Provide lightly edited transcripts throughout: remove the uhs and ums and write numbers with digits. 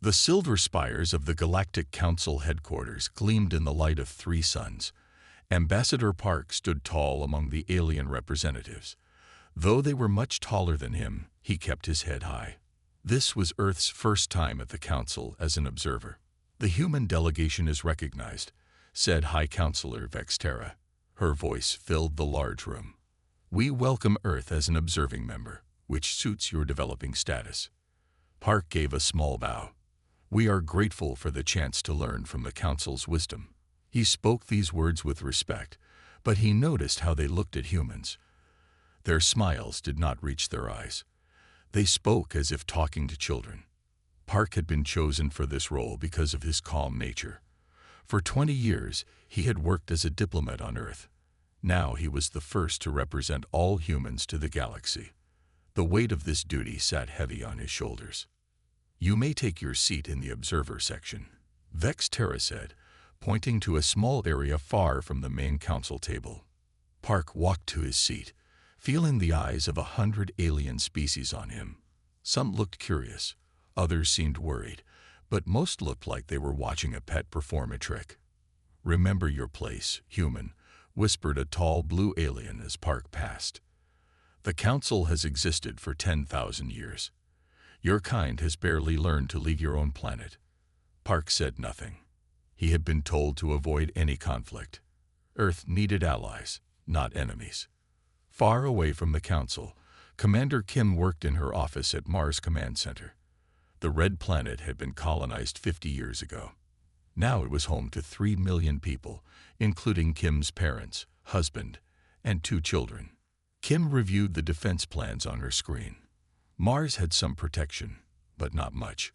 The silver spires of the Galactic Council headquarters gleamed in the light of 3 suns. Ambassador Park stood tall among the alien representatives. Though they were much taller than him, he kept his head high. This was Earth's first time at the Council as an observer. "The human delegation is recognized," said High Counselor Vexterra. Her voice filled the large room. "We welcome Earth as an observing member, which suits your developing status." Park gave a small bow. "We are grateful for the chance to learn from the Council's wisdom." He spoke these words with respect, but he noticed how they looked at humans. Their smiles did not reach their eyes. They spoke as if talking to children. Park had been chosen for this role because of his calm nature. For 20 years, he had worked as a diplomat on Earth. Now he was the first to represent all humans to the galaxy. The weight of this duty sat heavy on his shoulders. "You may take your seat in the observer section," Vexterra said, pointing to a small area far from the main council table. Park walked to his seat, feeling the eyes of 100 alien species on him. Some looked curious, others seemed worried, but most looked like they were watching a pet perform a trick. "Remember your place, human," whispered a tall blue alien as Park passed. "The Council has existed for 10,000 years. Your kind has barely learned to leave your own planet." Park said nothing. He had been told to avoid any conflict. Earth needed allies, not enemies. Far away from the Council, Commander Kim worked in her office at Mars Command Center. The Red Planet had been colonized 50 years ago. Now it was home to 3 million people, including Kim's parents, husband, and 2 children. Kim reviewed the defense plans on her screen. Mars had some protection, but not much.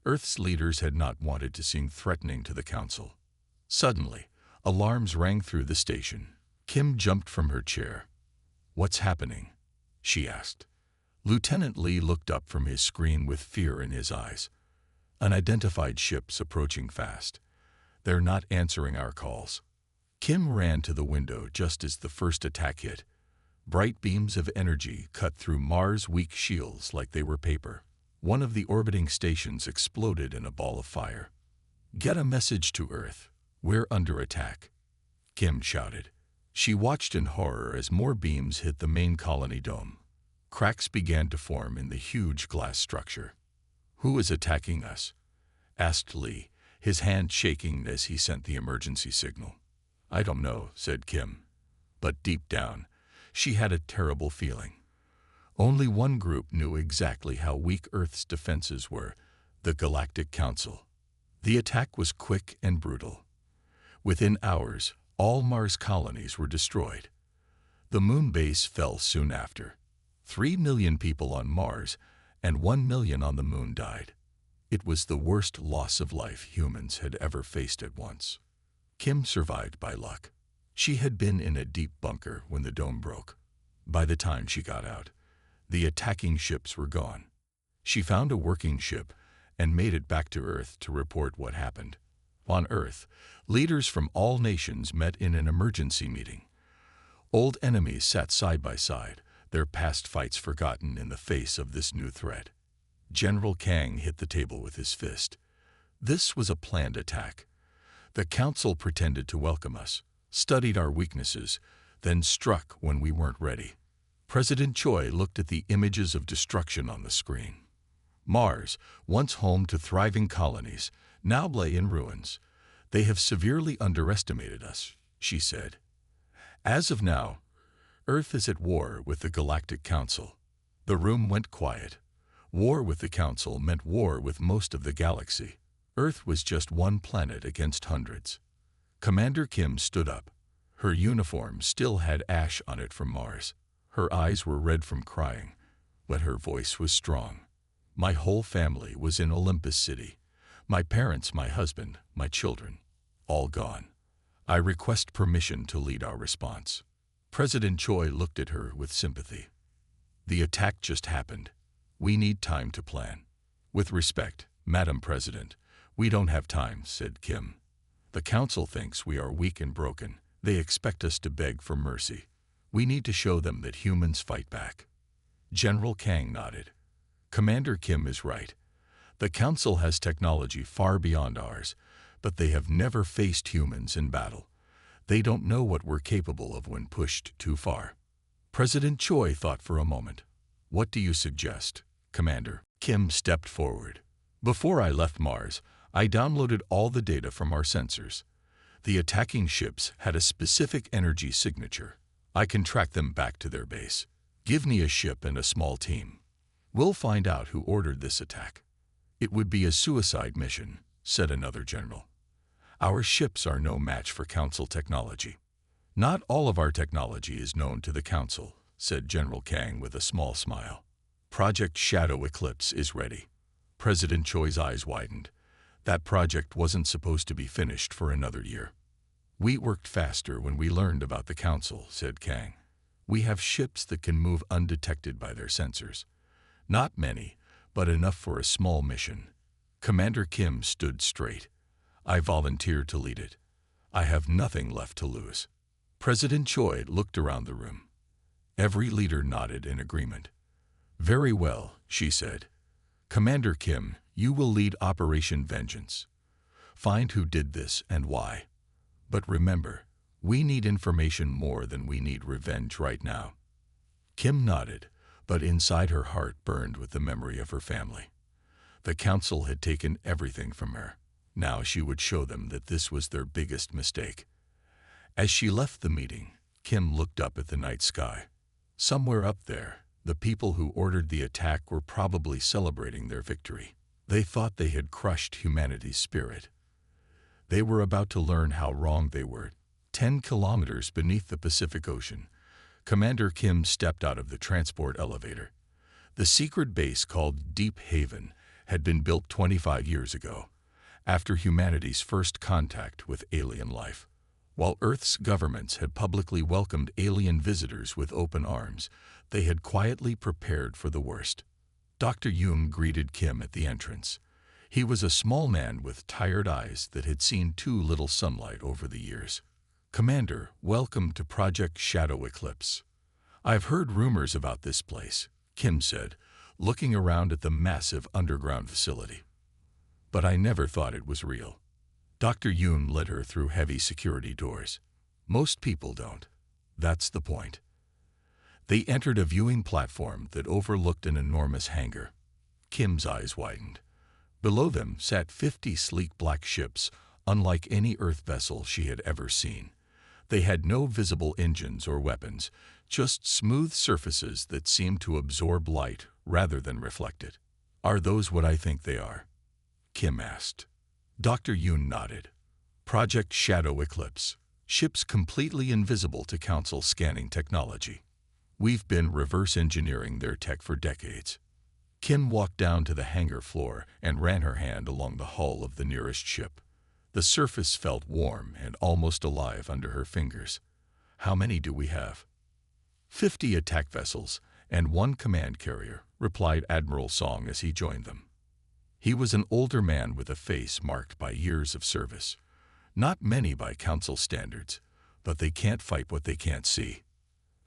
Earth's leaders had not wanted to seem threatening to the Council. Suddenly, alarms rang through the station. Kim jumped from her chair. "What's happening?" she asked. Lieutenant Lee looked up from his screen with fear in his eyes. "Unidentified ships approaching fast. They're not answering our calls." Kim ran to the window just as the first attack hit. Bright beams of energy cut through Mars' weak shields like they were paper. One of the orbiting stations exploded in a ball of fire. "Get a message to Earth. We're under attack," Kim shouted. She watched in horror as more beams hit the main colony dome. Cracks began to form in the huge glass structure. "Who is attacking us?" asked Lee, his hand shaking as he sent the emergency signal. "I don't know," said Kim. But deep down, she had a terrible feeling. Only one group knew exactly how weak Earth's defenses were: the Galactic Council. The attack was quick and brutal. Within hours, all Mars colonies were destroyed. The moon base fell soon after. 3 million people on Mars and 1 million on the moon died. It was the worst loss of life humans had ever faced at once. Kim survived by luck. She had been in a deep bunker when the dome broke. By the time she got out, the attacking ships were gone. She found a working ship and made it back to Earth to report what happened. On Earth, leaders from all nations met in an emergency meeting. Old enemies sat side by side, their past fights forgotten in the face of this new threat. General Kang hit the table with his fist. "This was a planned attack. The Council pretended to welcome us, studied our weaknesses, then struck when we weren't ready." President Choi looked at the images of destruction on the screen. Mars, once home to thriving colonies, now lay in ruins. "They have severely underestimated us," she said. "As of now, Earth is at war with the Galactic Council." The room went quiet. War with the Council meant war with most of the galaxy. Earth was just one planet against hundreds. Commander Kim stood up. Her uniform still had ash on it from Mars. Her eyes were red from crying, but her voice was strong. "My whole family was in Olympus City. My parents, my husband, my children, all gone. I request permission to lead our response." President Choi looked at her with sympathy. "The attack just happened. We need time to plan." "With respect, Madam President, we don't have time," said Kim. "The Council thinks we are weak and broken. They expect us to beg for mercy. We need to show them that humans fight back." General Kang nodded. "Commander Kim is right. The Council has technology far beyond ours, but they have never faced humans in battle. They don't know what we're capable of when pushed too far." President Choi thought for a moment. "What do you suggest, Commander?" Kim stepped forward. "Before I left Mars, I downloaded all the data from our sensors. The attacking ships had a specific energy signature. I can track them back to their base. Give me a ship and a small team. We'll find out who ordered this attack." "It would be a suicide mission," said another general. "Our ships are no match for Council technology." "Not all of our technology is known to the Council," said General Kang with a small smile. "Project Shadow Eclipse is ready." President Choi's eyes widened. That project wasn't supposed to be finished for another year. "We worked faster when we learned about the Council," said Kang. "We have ships that can move undetected by their sensors. Not many, but enough for a small mission." Commander Kim stood straight. "I volunteered to lead it. I have nothing left to lose." President Choi looked around the room. Every leader nodded in agreement. "Very well," she said. "Commander Kim, you will lead Operation Vengeance. Find who did this and why. But remember, we need information more than we need revenge right now." Kim nodded, but inside her heart burned with the memory of her family. The Council had taken everything from her. Now she would show them that this was their biggest mistake. As she left the meeting, Kim looked up at the night sky. Somewhere up there, the people who ordered the attack were probably celebrating their victory. They thought they had crushed humanity's spirit. They were about to learn how wrong they were. 10 kilometers beneath the Pacific Ocean, Commander Kim stepped out of the transport elevator. The secret base called Deep Haven had been built 25 years ago, after humanity's first contact with alien life. While Earth's governments had publicly welcomed alien visitors with open arms, they had quietly prepared for the worst. Dr. Yoon greeted Kim at the entrance. He was a small man with tired eyes that had seen too little sunlight over the years. "Commander, welcome to Project Shadow Eclipse." "I've heard rumors about this place," Kim said, looking around at the massive underground facility. "But I never thought it was real." Dr. Yoon led her through heavy security doors. "Most people don't. That's the point." They entered a viewing platform that overlooked an enormous hangar. Kim's eyes widened. Below them sat 50 sleek black ships, unlike any Earth vessel she had ever seen. They had no visible engines or weapons, just smooth surfaces that seemed to absorb light rather than reflect it. "Are those what I think they are?" Kim asked. Dr. Yoon nodded. "Project Shadow Eclipse. Ships completely invisible to Council scanning technology. We've been reverse engineering their tech for decades." Kim walked down to the hangar floor and ran her hand along the hull of the nearest ship. The surface felt warm and almost alive under her fingers. "How many do we have?" 50 attack vessels and 1 command carrier," replied Admiral Song as he joined them. He was an older man with a face marked by years of service. Not many by Council standards, but they can't fight what they can't see.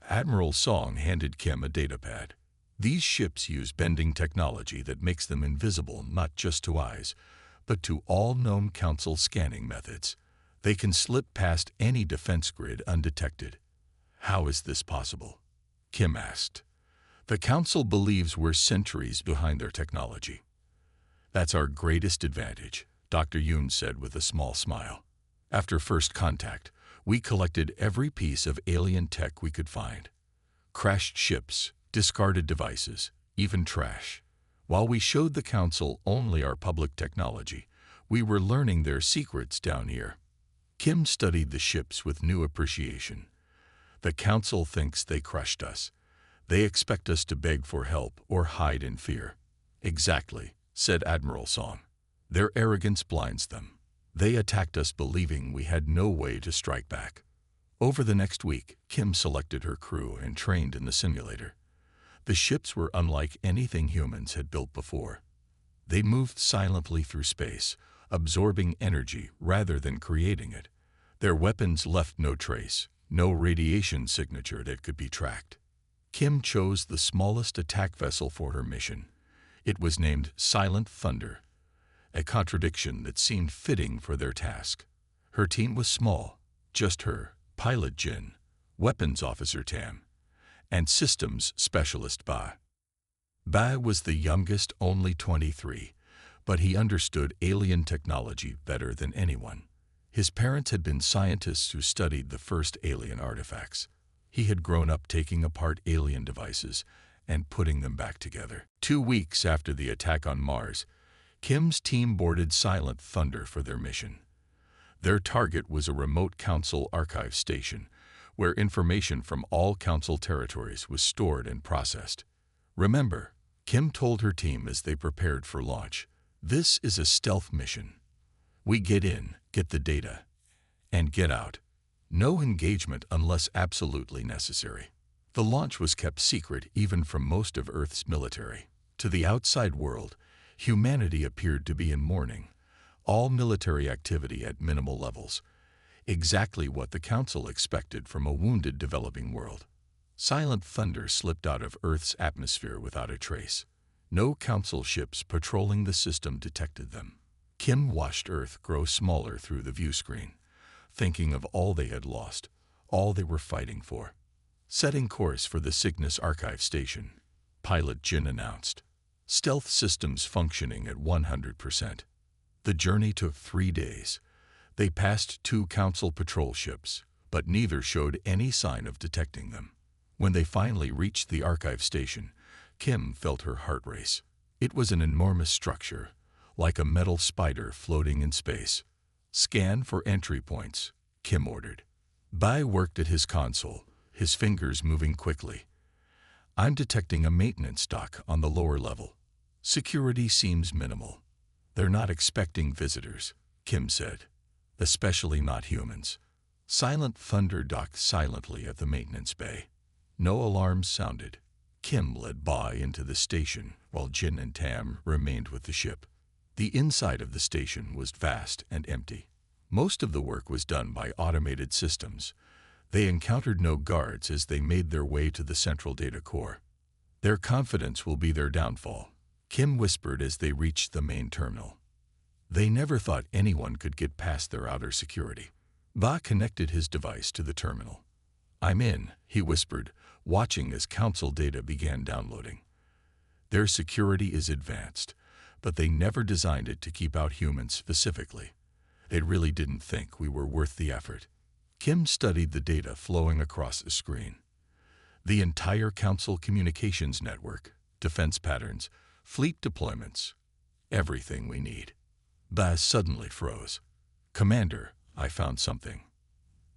Admiral Song handed Kim a datapad. "These ships use bending technology that makes them invisible not just to eyes, but to all known Council scanning methods. They can slip past any defense grid undetected." "How is this possible?" Kim asked. "The Council believes we're centuries behind their technology." "That's our greatest advantage," Dr. Yoon said with a small smile. "After first contact, we collected every piece of alien tech we could find. Crashed ships, discarded devices, even trash. While we showed the Council only our public technology, we were learning their secrets down here." Kim studied the ships with new appreciation. "The Council thinks they crushed us. They expect us to beg for help or hide in fear." "Exactly," said Admiral Song. "Their arrogance blinds them. They attacked us believing we had no way to strike back." Over the next week, Kim selected her crew and trained in the simulator. The ships were unlike anything humans had built before. They moved silently through space, absorbing energy rather than creating it. Their weapons left no trace, no radiation signature that could be tracked. Kim chose the smallest attack vessel for her mission. It was named Silent Thunder a contradiction that seemed fitting for their task. Her team was small, just her, pilot Jin, weapons officer Tam, and systems specialist Ba. Ba was the youngest, only 23, but he understood alien technology better than anyone. His parents had been scientists who studied the first alien artifacts. He had grown up taking apart alien devices and putting them back together. 2 weeks after the attack on Mars, Kim's team boarded Silent Thunder for their mission. Their target was a remote Council archive station, where information from all Council territories was stored and processed. Remember, Kim told her team as they prepared for launch, "This is a stealth mission. We get in, get the data, and get out. No engagement unless absolutely necessary." The launch was kept secret even from most of Earth's military. To the outside world, humanity appeared to be in mourning, all military activity at minimal levels, exactly what the Council expected from a wounded developing world. Silent Thunder slipped out of Earth's atmosphere without a trace. No Council ships patrolling the system detected them. Kim watched Earth grow smaller through the view screen, thinking of all they had lost, all they were fighting for. Setting course for the Cygnus Archive Station, pilot Jin announced. Stealth systems functioning at 100%. The journey took 3 days. They passed 2 Council patrol ships, but neither showed any sign of detecting them. When they finally reached the archive station, Kim felt her heart race. It was an enormous structure, like a metal spider floating in space. "Scan for entry points," Kim ordered. Bai worked at his console, his fingers moving quickly. "I'm detecting a maintenance dock on the lower level. Security seems minimal. They're not expecting visitors," Kim said. "Especially not humans." Silent Thunder docked silently at the maintenance bay. No alarms sounded. Kim led Ba into the station, while Jin and Tam remained with the ship. The inside of the station was vast and empty. Most of the work was done by automated systems. They encountered no guards as they made their way to the central data core. "Their confidence will be their downfall," Kim whispered as they reached the main terminal. They never thought anyone could get past their outer security. Ba connected his device to the terminal. "I'm in," he whispered, watching as Council data began downloading. "Their security is advanced, but they never designed it to keep out humans specifically. They really didn't think we were worth the effort." Kim studied the data flowing across the screen. The entire Council communications network, defense patterns, fleet deployments, everything we need. Baz suddenly froze. "Commander, I found something.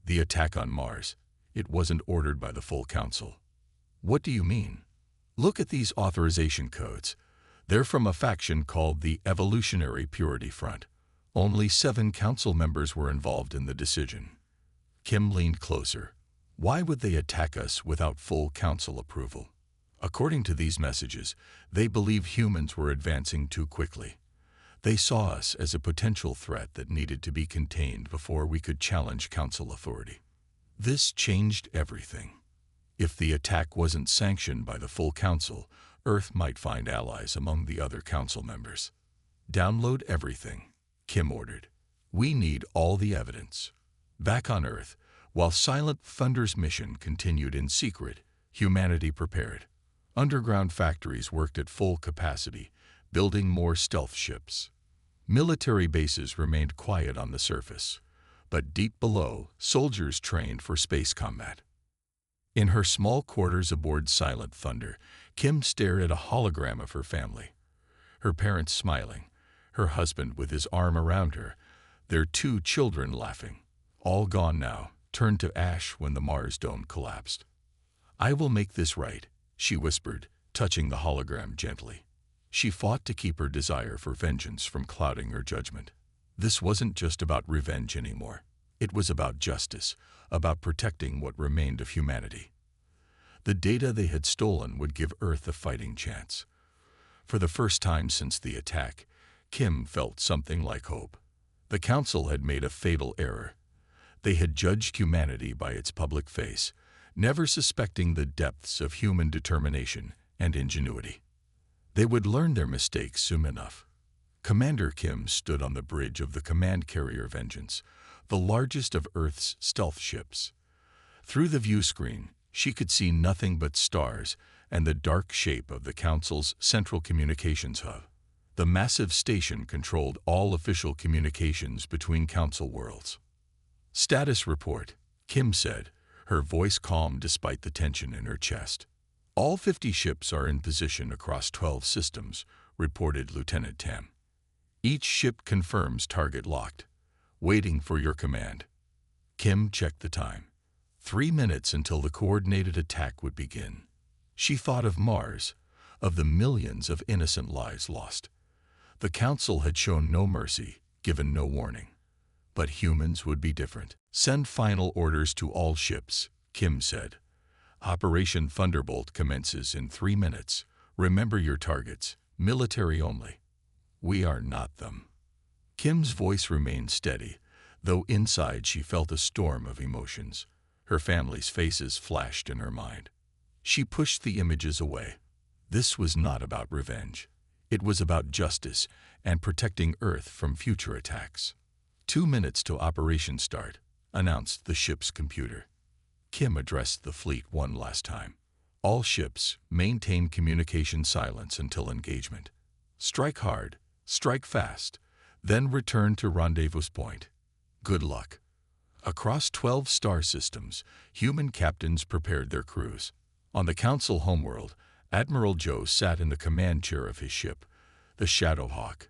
The attack on Mars. It wasn't ordered by the full Council." "What do you mean?" "Look at these authorization codes. They're from a faction called the Evolutionary Purity Front. Only 7 Council members were involved in the decision." Kim leaned closer. "Why would they attack us without full Council approval?" "According to these messages, they believe humans were advancing too quickly. They saw us as a potential threat that needed to be contained before we could challenge Council authority." This changed everything. If the attack wasn't sanctioned by the full Council, Earth might find allies among the other Council members. "Download everything," Kim ordered. "We need all the evidence." Back on Earth, while Silent Thunder's mission continued in secret, humanity prepared. Underground factories worked at full capacity, building more stealth ships. Military bases remained quiet on the surface, but deep below, soldiers trained for space combat. In her small quarters aboard Silent Thunder, Kim stared at a hologram of her family. Her parents smiling, her husband with his arm around her, their 2 children laughing. All gone now, turned to ash when the Mars dome collapsed. "I will make this right," she whispered, touching the hologram gently. She fought to keep her desire for vengeance from clouding her judgment. This wasn't just about revenge anymore. It was about justice, about protecting what remained of humanity. The data they had stolen would give Earth a fighting chance. For the first time since the attack, Kim felt something like hope. The Council had made a fatal error. They had judged humanity by its public face, never suspecting the depths of human determination and ingenuity. They would learn their mistakes soon enough. Commander Kim stood on the bridge of the command carrier Vengeance, the largest of Earth's stealth ships. Through the view screen, she could see nothing but stars and the dark shape of the Council's central communications hub. The massive station controlled all official communications between Council worlds. "Status report," Kim said, her voice calm despite the tension in her chest. "All 50 ships are in position across 12 systems," reported Lieutenant Tam. "Each ship confirms target locked. Waiting for your command." Kim checked the time. 3 minutes until the coordinated attack would begin. She thought of Mars, of the millions of innocent lives lost. The Council had shown no mercy, given no warning. But humans would be different. "Send final orders to all ships," Kim said. "Operation Thunderbolt commences in 3 minutes. Remember your targets, military only. We are not them." Kim's voice remained steady, though inside she felt a storm of emotions. Her family's faces flashed in her mind. She pushed the images away. This was not about revenge. It was about justice and protecting Earth from future attacks. 2 minutes to operation start, announced the ship's computer. Kim addressed the fleet one last time. "All ships, maintain communication silence until engagement. Strike hard, strike fast, then return to rendezvous point. Good luck." Across 12 star systems, human captains prepared their crews. On the Council homeworld, Admiral Joe sat in the command chair of his ship, the Shadowhawk.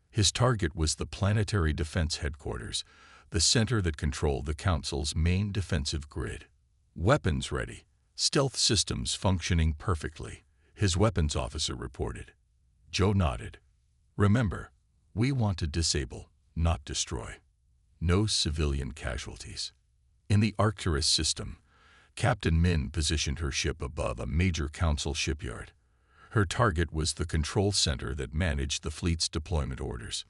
His target was the Planetary Defense Headquarters, the center that controlled the Council's main defensive grid. "Weapons ready, stealth systems functioning perfectly," his weapons officer reported. Joe nodded. "Remember, we want to disable, not destroy. No civilian casualties." In the Arcturus system, Captain Min positioned her ship above a major Council shipyard. Her target was the control center that managed the fleet's deployment orders.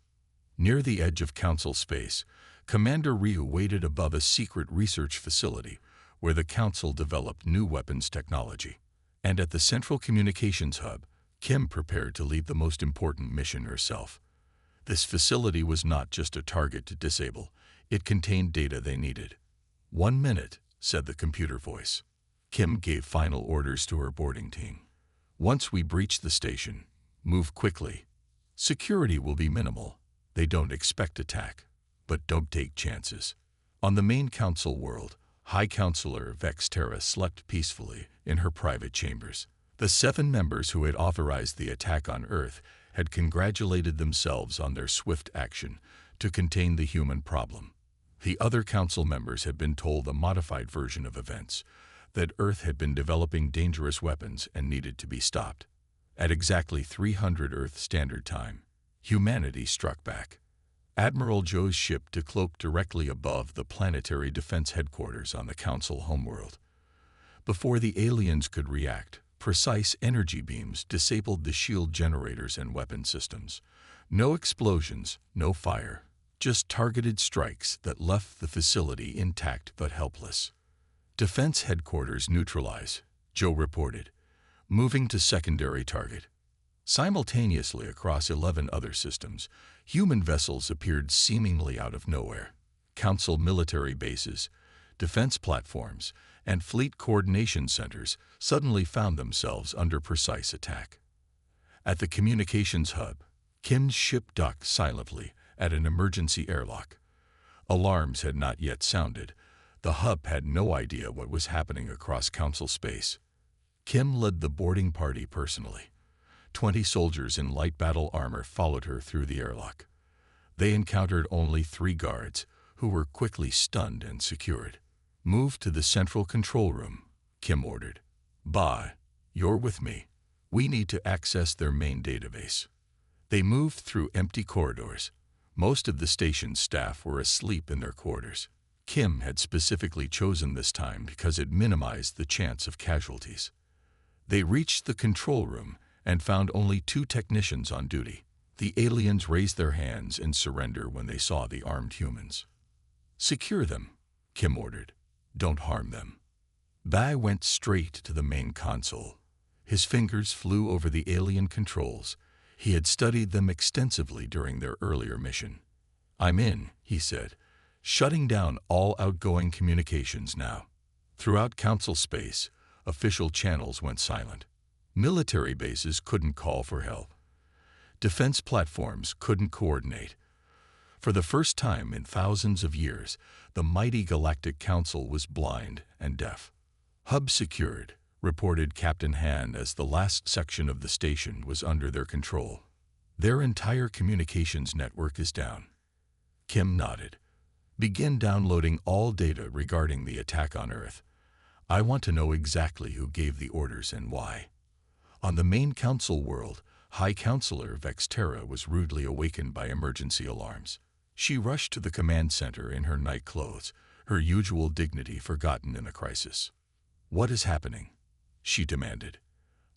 Near the edge of Council space, Commander Ryu waited above a secret research facility where the Council developed new weapons technology. And at the central communications hub, Kim prepared to lead the most important mission herself. This facility was not just a target to disable, it contained data they needed. 1 minute, said the computer voice. Kim gave final orders to her boarding team. "Once we breach the station, move quickly. Security will be minimal. They don't expect attack, but don't take chances." On the main Council world, High Counselor Vexterra slept peacefully in her private chambers. The 7 members who had authorized the attack on Earth had congratulated themselves on their swift action to contain the human problem. The other Council members had been told a modified version of events, that Earth had been developing dangerous weapons and needed to be stopped. At exactly 300 Earth Standard Time, humanity struck back. Admiral Joe's ship decloaked directly above the Planetary Defense Headquarters on the Council homeworld. Before the aliens could react, precise energy beams disabled the shield generators and weapon systems. No explosions, no fire, just targeted strikes that left the facility intact but helpless. "Defense headquarters neutralize," Joe reported, moving to secondary target. Simultaneously across 11 other systems, human vessels appeared seemingly out of nowhere. Council military bases, defense platforms, and fleet coordination centers suddenly found themselves under precise attack. At the communications hub, Kim's ship docked silently at an emergency airlock. Alarms had not yet sounded. The hub had no idea what was happening across Council space. Kim led the boarding party personally. 20 soldiers in light battle armor followed her through the airlock. They encountered only 3 guards, who were quickly stunned and secured. "Move to the central control room," Kim ordered. "Bye, you're with me. We need to access their main database." They moved through empty corridors. Most of the station's staff were asleep in their quarters. Kim had specifically chosen this time because it minimized the chance of casualties. They reached the control room and found only 2 technicians on duty. The aliens raised their hands in surrender when they saw the armed humans. "Secure them," Kim ordered. "Don't harm them." Bai went straight to the main console. His fingers flew over the alien controls. He had studied them extensively during their earlier mission. "I'm in," he said, shutting down all outgoing communications now. Throughout Council space, official channels went silent. Military bases couldn't call for help. Defense platforms couldn't coordinate. For the first time in thousands of years, the mighty Galactic Council was blind and deaf. "Hub secured," reported Captain Han as the last section of the station was under their control. "Their entire communications network is down." Kim nodded. "Begin downloading all data regarding the attack on Earth. I want to know exactly who gave the orders and why." On the main Council world, High Counselor Vexterra was rudely awakened by emergency alarms. She rushed to the command center in her night clothes, her usual dignity forgotten in a crisis. "What is happening?" she demanded.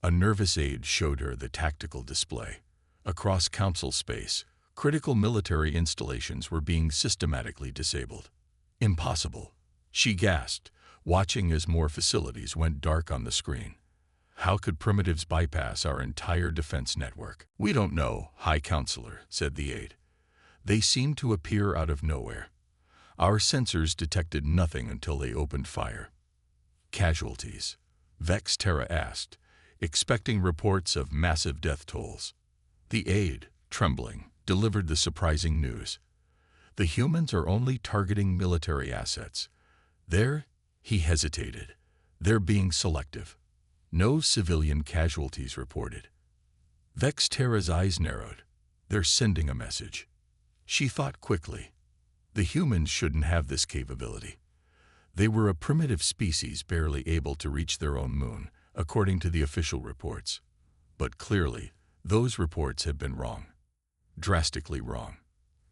A nervous aide showed her the tactical display. Across Council space, critical military installations were being systematically disabled. "Impossible," she gasped, watching as more facilities went dark on the screen. "How could primitives bypass our entire defense network?" "We don't know, High Counselor," said the aide. "They seemed to appear out of nowhere. Our sensors detected nothing until they opened fire." "Casualties?" Vexterra asked, expecting reports of massive death tolls. The aide, trembling, delivered the surprising news. "The humans are only targeting military assets. He hesitated. "They're being selective. No civilian casualties reported." Vexterra's eyes narrowed. "They're sending a message." She thought quickly. The humans shouldn't have this capability. They were a primitive species barely able to reach their own moon, according to the official reports. But clearly, those reports had been wrong. Drastically wrong.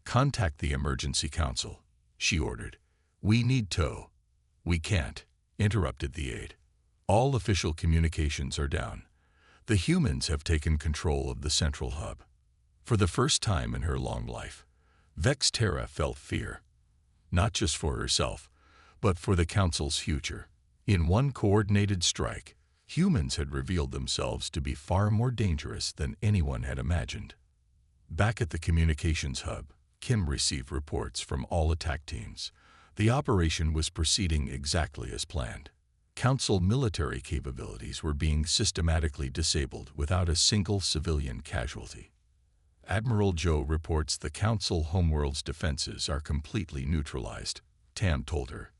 "Contact the Emergency Council," she ordered. "We need tow." "We can't," interrupted the aide. "All official communications are down. The humans have taken control of the central hub." For the first time in her long life, Vexterra felt fear. Not just for herself, but for the Council's future. In one coordinated strike, humans had revealed themselves to be far more dangerous than anyone had imagined. Back at the communications hub, Kim received reports from all attack teams. The operation was proceeding exactly as planned. Council military capabilities were being systematically disabled without a single civilian casualty. Admiral Joe reports the Council homeworld's defenses are completely neutralized, Tam told her.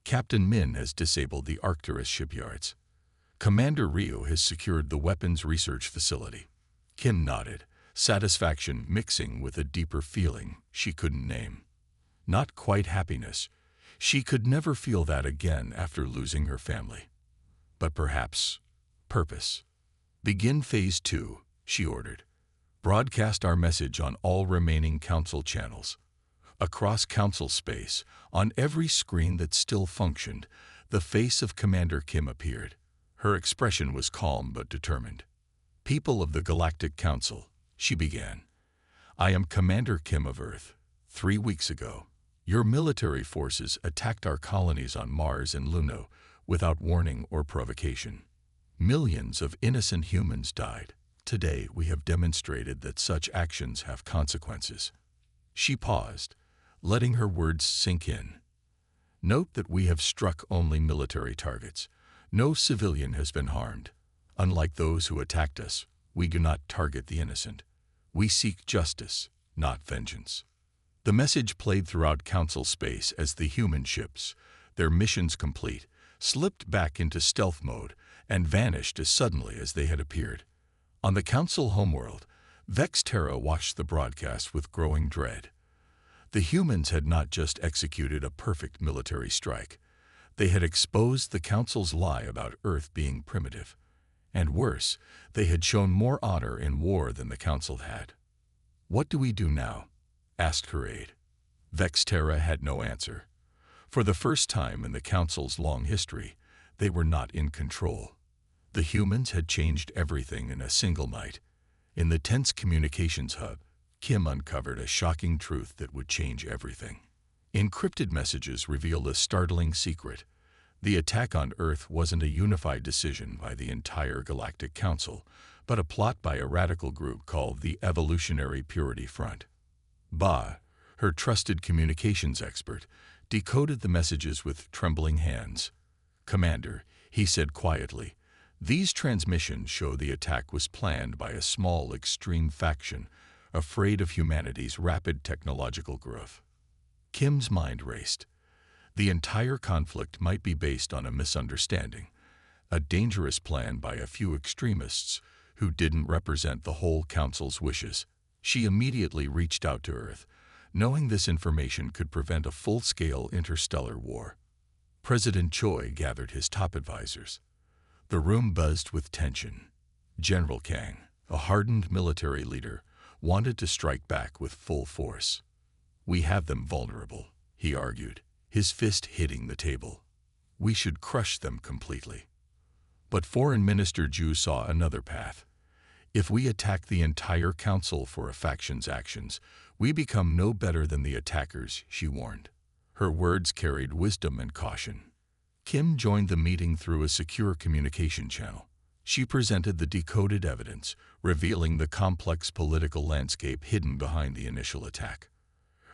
Captain Min has disabled the Arcturus shipyards. Commander Rio has secured the weapons research facility. Kim nodded, satisfaction mixing with a deeper feeling she couldn't name. Not quite happiness. She could never feel that again after losing her family. But perhaps purpose. "Begin Phase 2, she ordered. "Broadcast our message on all remaining Council channels." Across Council space, on every screen that still functioned, the face of Commander Kim appeared. Her expression was calm but determined. "People of the Galactic Council," she began. "I am Commander Kim of Earth. 3 weeks ago, your military forces attacked our colonies on Mars and Luna without warning or provocation. Millions of innocent humans died. Today we have demonstrated that such actions have consequences." She paused, letting her words sink in. "Note that we have struck only military targets. No civilian has been harmed. Unlike those who attacked us, we do not target the innocent. We seek justice, not vengeance." The message played throughout Council space as the human ships, their missions complete, slipped back into stealth mode and vanished as suddenly as they had appeared. On the Council homeworld, Vexterra watched the broadcast with growing dread. The humans had not just executed a perfect military strike. They had exposed the Council's lie about Earth being primitive. And worse, they had shown more honor in war than the Council had. "What do we do now?" asked her aide. Vexterra had no answer. For the first time in the Council's long history, they were not in control. The humans had changed everything in a single night. In the tense communications hub, Kim uncovered a shocking truth that would change everything. Encrypted messages revealed a startling secret. The attack on Earth wasn't a unified decision by the entire Galactic Council, but a plot by a radical group called the Evolutionary Purity Front. Ba, her trusted communications expert, decoded the messages with trembling hands. "Commander," he said quietly, "these transmissions show the attack was planned by a small extreme faction afraid of humanity's rapid technological growth." Kim's mind raced. The entire conflict might be based on a misunderstanding, a dangerous plan by a few extremists who didn't represent the whole Council's wishes. She immediately reached out to Earth, knowing this information could prevent a full-scale interstellar war. President Choi gathered his top advisors. The room buzzed with tension. General Kang, a hardened military leader, wanted to strike back with full force. "We have them vulnerable," he argued, his fist hitting the table. "We should crush them completely." But Foreign Minister Ju saw another path. "If we attack the entire council for a faction's actions, we become no better than the attackers," she warned. Her words carried wisdom and caution. Kim joined the meeting through a secure communication channel. She presented the decoded evidence, revealing the complex political landscape hidden behind the initial attack.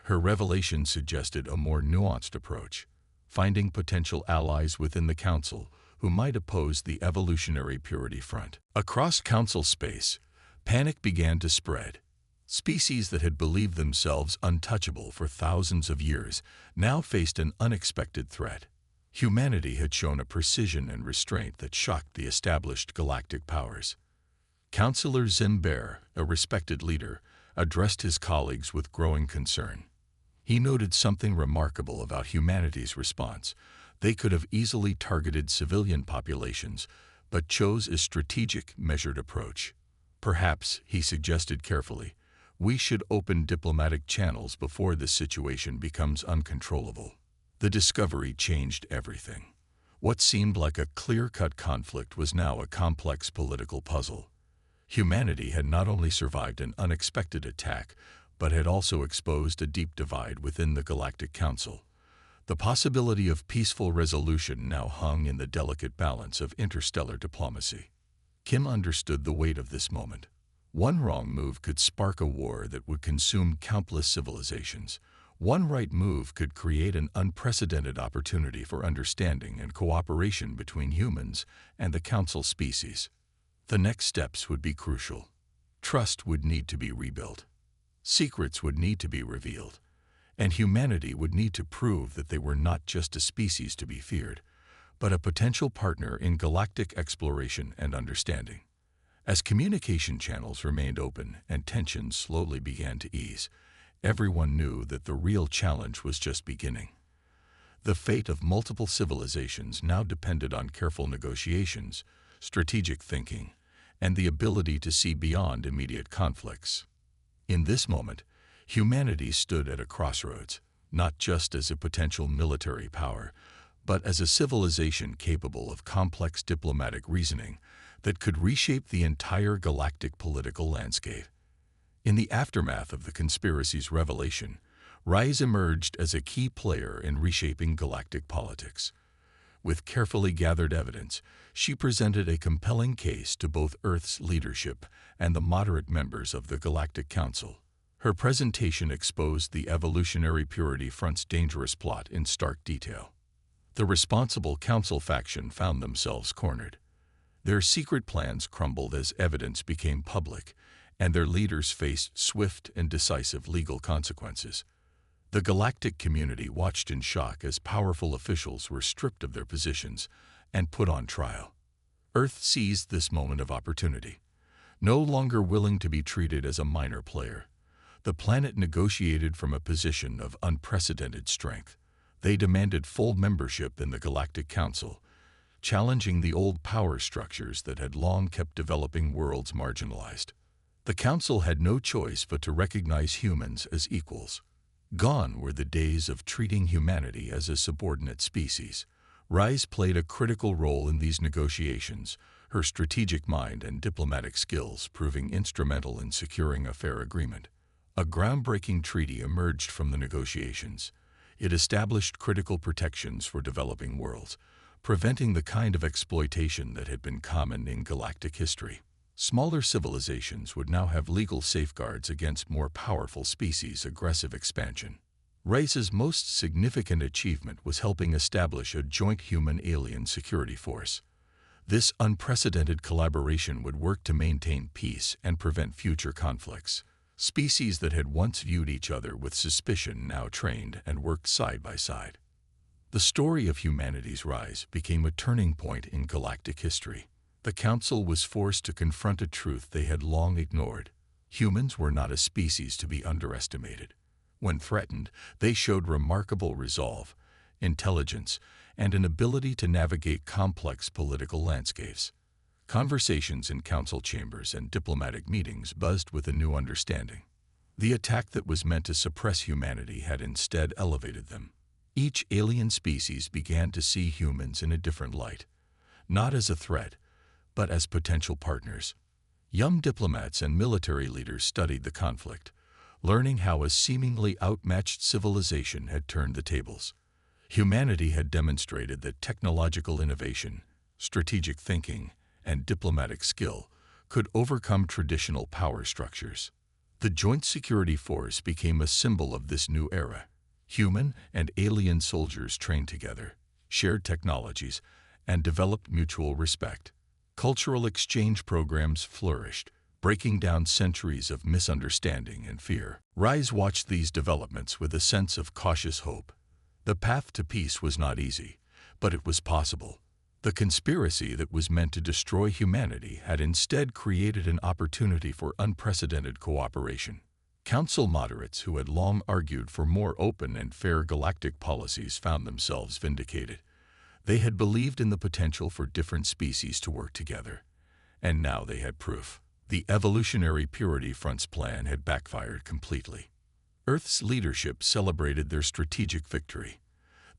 Her revelation suggested a more nuanced approach, finding potential allies within the council who might oppose the Evolutionary Purity Front. Across council space, panic began to spread. Species that had believed themselves untouchable for thousands of years now faced an unexpected threat. Humanity had shown a precision and restraint that shocked the established galactic powers. Councillor Zimber, a respected leader, addressed his colleagues with growing concern. He noted something remarkable about humanity's response. They could have easily targeted civilian populations, but chose a strategic, measured approach. "Perhaps," he suggested carefully, "we should open diplomatic channels before this situation becomes uncontrollable." The discovery changed everything. What seemed like a clear-cut conflict was now a complex political puzzle. Humanity had not only survived an unexpected attack, but had also exposed a deep divide within the Galactic Council. The possibility of peaceful resolution now hung in the delicate balance of interstellar diplomacy. Kim understood the weight of this moment. One wrong move could spark a war that would consume countless civilizations. One right move could create an unprecedented opportunity for understanding and cooperation between humans and the Council species. The next steps would be crucial. Trust would need to be rebuilt. Secrets would need to be revealed. And humanity would need to prove that they were not just a species to be feared, but a potential partner in galactic exploration and understanding. As communication channels remained open and tensions slowly began to ease, everyone knew that the real challenge was just beginning. The fate of multiple civilizations now depended on careful negotiations, strategic thinking, and the ability to see beyond immediate conflicts. In this moment, humanity stood at a crossroads, not just as a potential military power, but as a civilization capable of complex diplomatic reasoning that could reshape the entire galactic political landscape. In the aftermath of the conspiracy's revelation, Rise emerged as a key player in reshaping galactic politics. With carefully gathered evidence, she presented a compelling case to both Earth's leadership and the moderate members of the Galactic Council. Her presentation exposed the Evolutionary Purity Front's dangerous plot in stark detail. The responsible Council faction found themselves cornered. Their secret plans crumbled as evidence became public, and their leaders faced swift and decisive legal consequences. The galactic community watched in shock as powerful officials were stripped of their positions and put on trial. Earth seized this moment of opportunity. No longer willing to be treated as a minor player, the planet negotiated from a position of unprecedented strength. They demanded full membership in the Galactic Council, challenging the old power structures that had long kept developing worlds marginalized. The Council had no choice but to recognize humans as equals. Gone were the days of treating humanity as a subordinate species. Rise played a critical role in these negotiations, her strategic mind and diplomatic skills proving instrumental in securing a fair agreement. A groundbreaking treaty emerged from the negotiations. It established critical protections for developing worlds, preventing the kind of exploitation that had been common in galactic history. Smaller civilizations would now have legal safeguards against more powerful species' aggressive expansion. Rice's most significant achievement was helping establish a joint human-alien security force. This unprecedented collaboration would work to maintain peace and prevent future conflicts. Species that had once viewed each other with suspicion now trained and worked side by side. The story of humanity's rise became a turning point in galactic history. The Council was forced to confront a truth they had long ignored. Humans were not a species to be underestimated. When threatened, they showed remarkable resolve, intelligence, and an ability to navigate complex political landscapes. Conversations in council chambers and diplomatic meetings buzzed with a new understanding. The attack that was meant to suppress humanity had instead elevated them. Each alien species began to see humans in a different light, not as a threat, but as potential partners. Young diplomats and military leaders studied the conflict, learning how a seemingly outmatched civilization had turned the tables. Humanity had demonstrated that technological innovation, strategic thinking, and diplomatic skill could overcome traditional power structures. The Joint Security Force became a symbol of this new era. Human and alien soldiers trained together, shared technologies, and developed mutual respect. Cultural exchange programs flourished, breaking down centuries of misunderstanding and fear. Rise watched these developments with a sense of cautious hope. The path to peace was not easy, but it was possible. The conspiracy that was meant to destroy humanity had instead created an opportunity for unprecedented cooperation. Council moderates who had long argued for more open and fair galactic policies found themselves vindicated. They had believed in the potential for different species to work together, and now they had proof. The Evolutionary Purity Front's plan had backfired completely. Earth's leadership celebrated their strategic victory.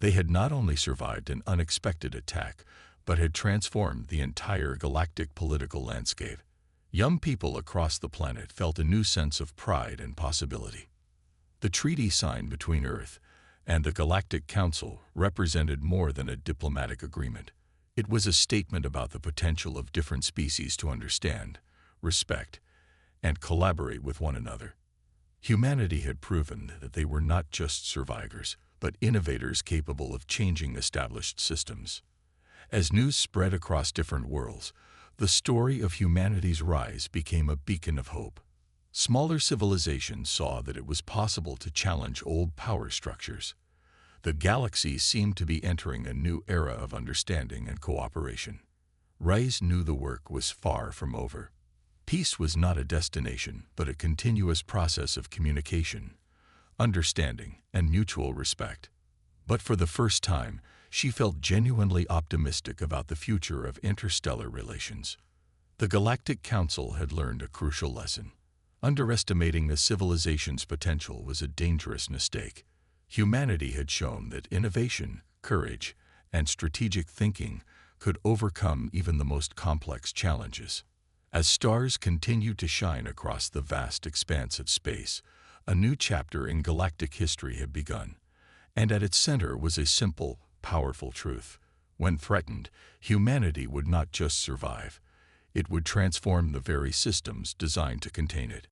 They had not only survived an unexpected attack, but had transformed the entire galactic political landscape. Young people across the planet felt a new sense of pride and possibility. The treaty signed between Earth and the Galactic Council represented more than a diplomatic agreement. It was a statement about the potential of different species to understand, respect, and collaborate with one another. Humanity had proven that they were not just survivors, but innovators capable of changing established systems. As news spread across different worlds, the story of humanity's rise became a beacon of hope. Smaller civilizations saw that it was possible to challenge old power structures. The galaxy seemed to be entering a new era of understanding and cooperation. Rise knew the work was far from over. Peace was not a destination, but a continuous process of communication, understanding, and mutual respect. But for the first time, she felt genuinely optimistic about the future of interstellar relations. The Galactic Council had learned a crucial lesson. Underestimating a civilization's potential was a dangerous mistake. Humanity had shown that innovation, courage, and strategic thinking could overcome even the most complex challenges. As stars continued to shine across the vast expanse of space, a new chapter in galactic history had begun, and at its center was a simple, powerful truth. When threatened, humanity would not just survive, it would transform the very systems designed to contain it.